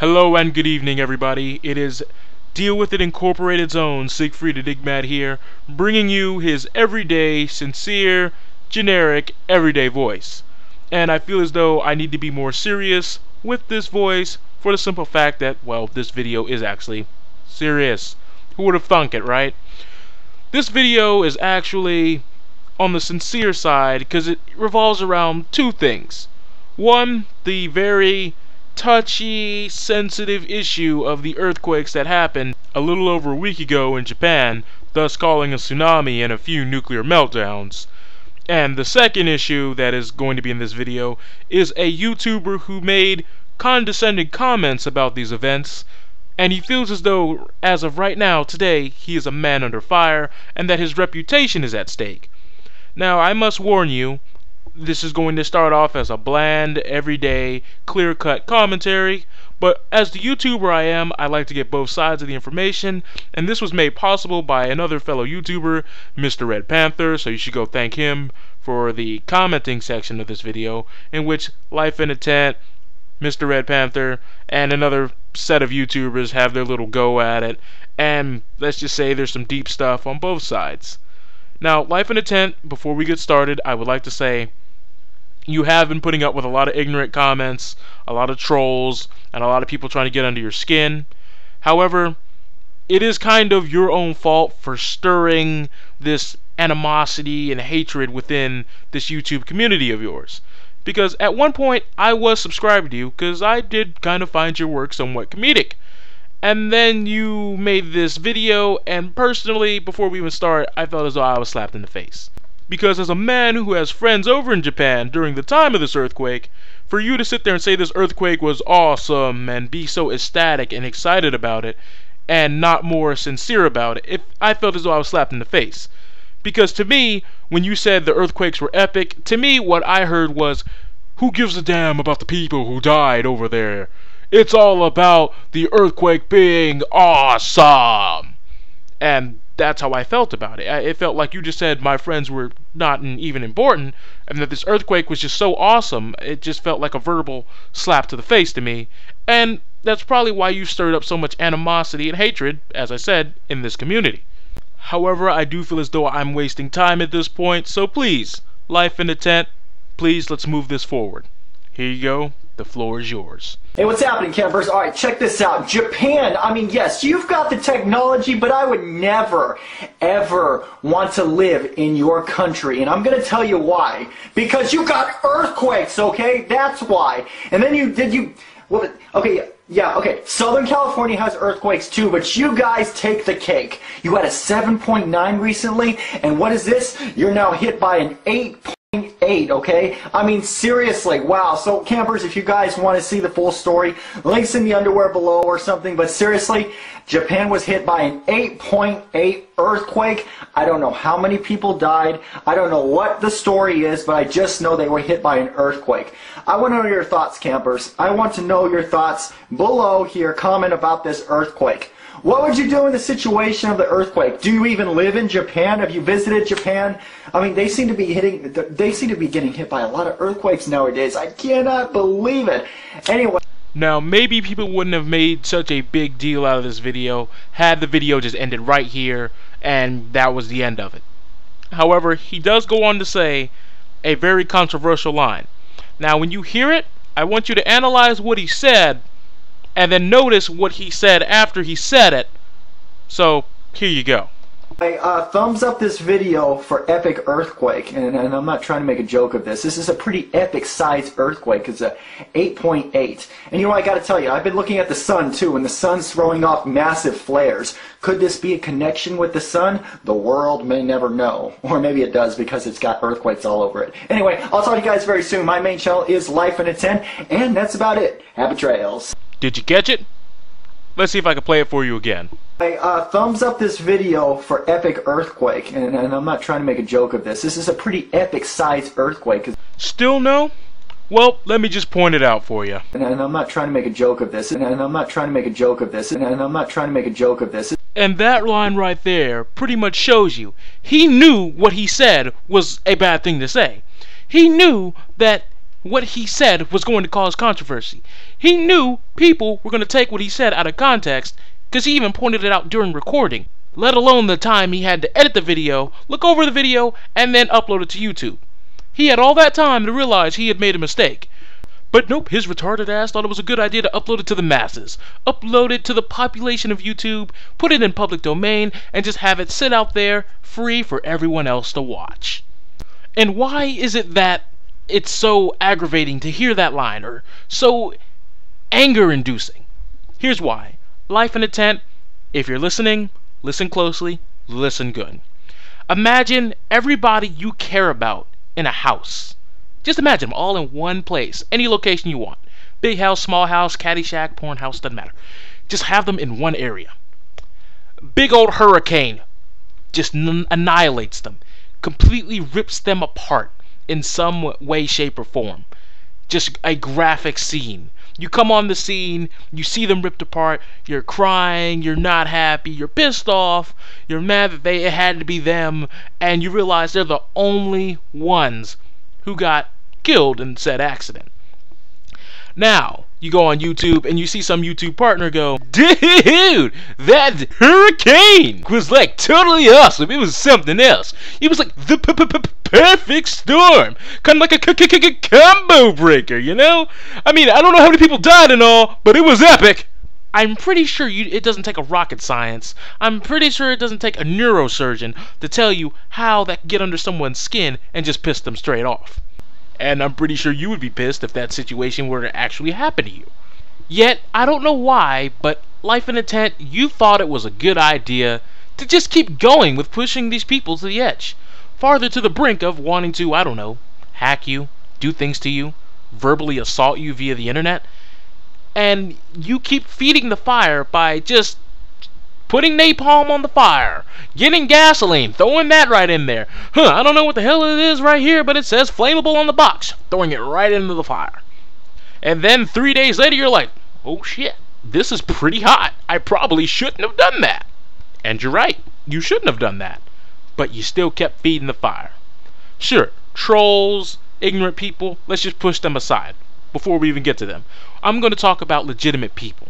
Hello and good evening, everybody. It is Deal With It Incorporated's own Siegfried Enigmad here, bringing you his everyday, sincere, generic, everyday voice. And I feel as though I need to be more serious with this voice for the simple fact that, well, this video is actually serious. Who would have thunk it, right? This video is actually on the sincere side because it revolves around two things. One, the very touchy, sensitive issue of the earthquakes that happened a little over a week ago in Japan, thus calling a tsunami and a few nuclear meltdowns. And the second issue that is going to be in this video is a YouTuber who made condescending comments about these events, and he feels as though, as of right now, today, he is a man under fire, and that his reputation is at stake. Now, I must warn you, this is going to start off as a bland, everyday, clear-cut commentary, but as the YouTuber I am, I like to get both sides of the information, and this was made possible by another fellow YouTuber, Mr. Red Panther, so you should go thank him for the commenting section of this video, in which Life in a Tent, Mr. Red Panther, and another set of YouTubers have their little go at it, and let's just say there's some deep stuff on both sides. Now, Life in a Tent, before we get started, I would like to say you have been putting up with a lot of ignorant comments, a lot of trolls, and a lot of people trying to get under your skin. However, it is kind of your own fault for stirring this animosity and hatred within this YouTube community of yours. Because at one point, I was subscribed to you because I did kind of find your work somewhat comedic. And then you made this video, and personally, before we even start, I felt as though I was slapped in the face. Because as a man who has friends over in Japan during the time of this earthquake, for you to sit there and say this earthquake was awesome and be so ecstatic and excited about it and not more sincere about it, I felt as though I was slapped in the face. Because to me, when you said the earthquakes were epic, to me what I heard was, who gives a damn about the people who died over there? It's all about the earthquake being awesome. And that's how I felt about it. It felt like you just said my friends were not even important, and that this earthquake was just so awesome. It just felt like a verbal slap to the face to me, and that's probably why you stirred up so much animosity and hatred, as I said, in this community. However, I do feel as though I'm wasting time at this point, so please, Life in a Tent, please let's move this forward. Here you go. The floor is yours. Hey, what's happening, campers? Alright, check this out. Japan, I mean, yes, you've got the technology, but I would never, ever want to live in your country. And I'm going to tell you why. Because you got earthquakes, okay? That's why. And then okay, Southern California has earthquakes too, but you guys take the cake. You had a 7.9 recently, and what is this? You're now hit by an 8.8, okay? I mean, seriously, wow. So, campers, if you guys want to see the full story, links in the underwear below or something, but seriously, Japan was hit by an 8.8 earthquake. I don't know how many people died. I don't know what the story is, but I just know they were hit by an earthquake. I want to know your thoughts, campers. I want to know your thoughts below here. Comment about this earthquake. What would you do in the situation of the earthquake? Do you even live in Japan? Have you visited Japan? I mean, they seem to be getting hit by a lot of earthquakes nowadays. I cannot believe it. Anyway. Now, maybe people wouldn't have made such a big deal out of this video had the video just ended right here and that was the end of it. However, he does go on to say a very controversial line. Now, when you hear it, I want you to analyze what he said and then notice what he said after he said it. So, here you go. Thumbs up this video for epic earthquake, and I'm not trying to make a joke of this. This is a pretty epic size earthquake. It's a 8.8. And you know, I gotta tell you, I've been looking at the sun too, and the sun's throwing off massive flares. Could this be a connection with the sun? The world may never know. Or maybe it does because it's got earthquakes all over it. Anyway, I'll talk to you guys very soon. My main channel is Life in a Tent, and that's about it. Happy trails. Did you catch it? Let's see if I can play it for you again. Thumbs up this video for epic earthquake, and I'm not trying to make a joke of this. This is a pretty epic size earthquake. Still no? Well, let me just point it out for you. And I'm not trying to make a joke of this. And I'm not trying to make a joke of this. And I'm not trying to make a joke of this. And that line right there pretty much shows you. He knew what he said was a bad thing to say. He knew that what he said was going to cause controversy. He knew people were going to take what he said out of context, because he even pointed it out during recording, let alone the time he had to edit the video, look over the video, and then upload it to YouTube. He had all that time to realize he had made a mistake. But nope, his retarded ass thought it was a good idea to upload it to the masses, upload it to the population of YouTube, put it in public domain, and just have it sit out there free for everyone else to watch. And why is it that it's so aggravating to hear that line, or so anger-inducing? Here's why. Life in a tent, if you're listening, listen closely, listen good. Imagine everybody you care about in a house. Just imagine them all in one place, any location you want. Big house, small house, caddy shack, porn house, doesn't matter. Just have them in one area. Big old hurricane just annihilates them, completely rips them apart in some way, shape, or form. Just a graphic scene. You come on the scene, you see them ripped apart, you're crying, you're not happy, you're pissed off, you're mad that it had to be them, and you realize they're the only ones who got killed in said accident. Now, you go on YouTube and you see some YouTube partner go, "Dude, that hurricane was like totally awesome. It was something else. It was like the perfect storm. Kind of like a combo breaker, you know? I mean, I don't know how many people died and all, but it was epic." I'm pretty sure it doesn't take a rocket science. I'm pretty sure it doesn't take a neurosurgeon to tell you how that can get under someone's skin and just piss them straight off. And I'm pretty sure you would be pissed if that situation were to actually happen to you. Yet, I don't know why, but Life in a Tent, you thought it was a good idea to just keep going with pushing these people to the edge. Farther to the brink of wanting to, I don't know, hack you, do things to you, verbally assault you via the internet. And you keep feeding the fire by just putting napalm on the fire, getting gasoline, throwing that right in there. I don't know what the hell it is right here, but it says flammable on the box. Throwing it right into the fire. And then 3 days later, you're like, oh shit, this is pretty hot. I probably shouldn't have done that. And you're right, you shouldn't have done that. But you still kept feeding the fire. Sure, trolls, ignorant people, let's just push them aside before we even get to them. I'm going to talk about legitimate people.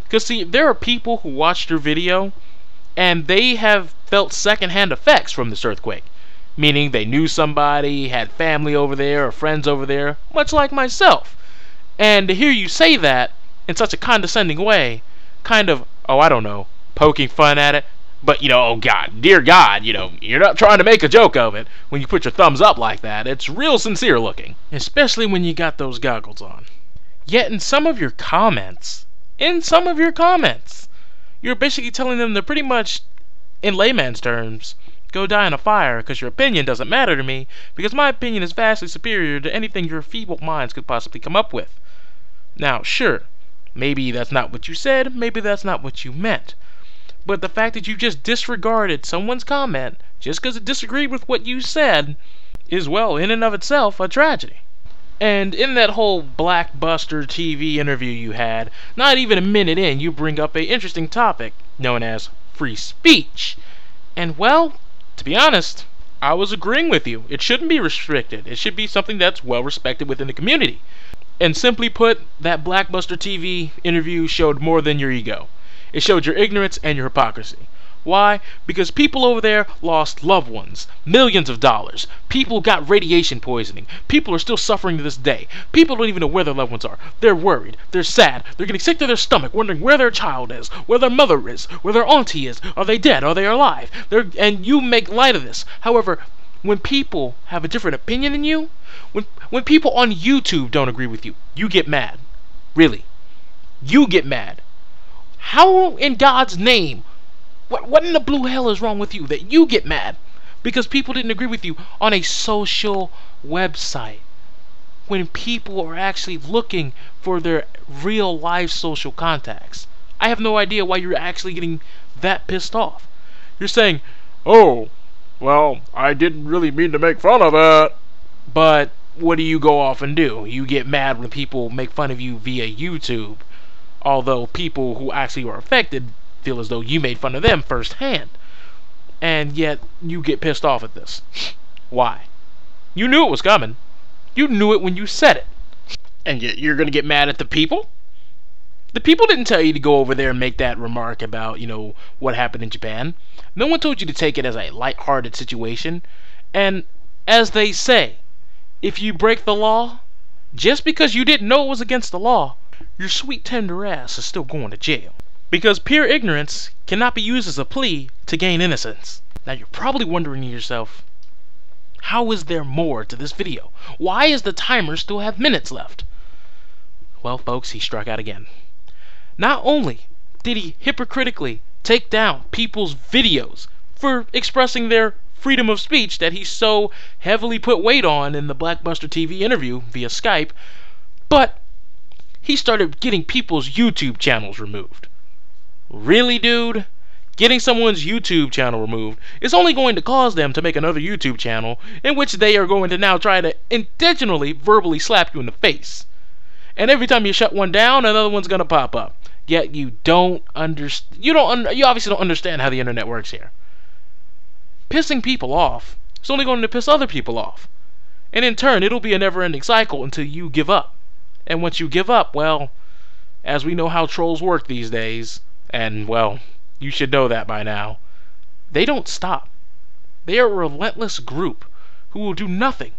Because see, there are people who watched your video and they have felt secondhand effects from this earthquake. Meaning they knew somebody, had family over there or friends over there, much like myself. And to hear you say that in such a condescending way, kind of, oh I don't know, poking fun at it, but you know, oh God, dear God, you know, you're not trying to make a joke of it when you put your thumbs up like that. It's real sincere looking. Especially when you got those goggles on. Yet in some of your comments, you're basically telling them to pretty much, in layman's terms, go die in a fire because your opinion doesn't matter to me because my opinion is vastly superior to anything your feeble minds could possibly come up with. Now, sure, maybe that's not what you said, maybe that's not what you meant. But the fact that you just disregarded someone's comment just because it disagreed with what you said is, well, in and of itself, a tragedy. And in that whole Blackbuster TV interview you had, not even a minute in, you bring up an interesting topic known as free speech. And well, to be honest, I was agreeing with you. It shouldn't be restricted. It should be something that's well respected within the community. And simply put, that Blackbuster TV interview showed more than your ego. It showed your ignorance and your hypocrisy. Why? Because people over there lost loved ones, millions of dollars. People got radiation poisoning. People are still suffering to this day. People don't even know where their loved ones are. They're worried. They're sad. They're getting sick to their stomach, wondering where their child is, where their mother is, where their auntie is. Are they dead? Are they alive? And you make light of this. However, when people have a different opinion than you, when people on YouTube don't agree with you, you get mad. Really. You get mad. How in God's name? What in the blue hell is wrong with you that you get mad because people didn't agree with you on a social website when people are actually looking for their real life social contacts? I have no idea why you're actually getting that pissed off. You're saying, oh, well, I didn't really mean to make fun of it. But what do you go off and do? You get mad when people make fun of you via YouTube, although people who actually are affected feel as though you made fun of them firsthand. And yet, you get pissed off at this. Why? You knew it was coming. You knew it when you said it. And you're gonna get mad at the people? The people didn't tell you to go over there and make that remark about, what happened in Japan. No one told you to take it as a light-hearted situation. And as they say, if you break the law, just because you didn't know it was against the law, your sweet tender ass is still going to jail. Because pure ignorance cannot be used as a plea to gain innocence. Now you're probably wondering to yourself, how is there more to this video? Why does the timer still have minutes left? Well, folks, he struck out again. Not only did he hypocritically take down people's videos for expressing their freedom of speech that he so heavily put weight on in the Blackbuster TV interview via Skype, but he started getting people's YouTube channels removed. Really, dude? Getting someone's YouTube channel removed is only going to cause them to make another YouTube channel in which they are going to now try to intentionally verbally slap you in the face. And every time you shut one down, another one's going to pop up. Yet you don't understand. You obviously don't understand how the internet works here. Pissing people off is only going to piss other people off. And in turn, it'll be a never-ending cycle until you give up. And once you give up, well, as we know how trolls work these days, and, well, you should know that by now, they don't stop. They are a relentless group who will do nothing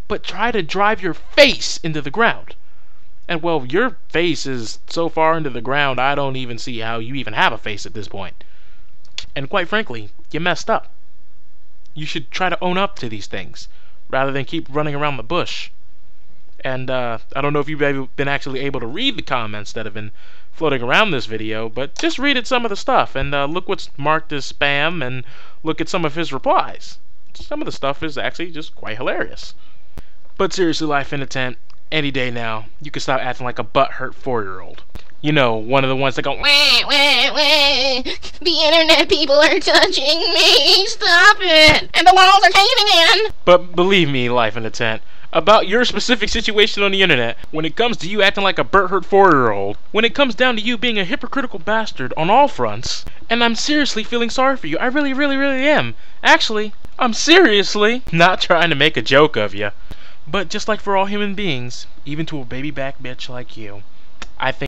but try to drive your face into the ground. And, well, your face is so far into the ground, I don't even see how you even have a face at this point. And quite frankly, you messed up. You should try to own up to these things, rather than keep running around the bush. And, I don't know if you've been actually able to read the comments that have been floating around this video, but just read at some of the stuff, and look what's marked as spam, and look at some of his replies. Some of the stuff is actually just quite hilarious. But seriously, Life in a Tent, any day now, you can stop acting like a butthurt 4-year-old. You know, one of the ones that go, wah, wah, wah. The internet people are touching me, stop it, and the walls are caving in. But believe me, Life in a Tent, about your specific situation on the internet, when it comes to you acting like a butthurt 4-year-old, when it comes down to you being a hypocritical bastard on all fronts, and I'm seriously feeling sorry for you, I really, really, really am. Actually, I'm seriously not trying to make a joke of you. But just like for all human beings, even to a baby back bitch like you, I think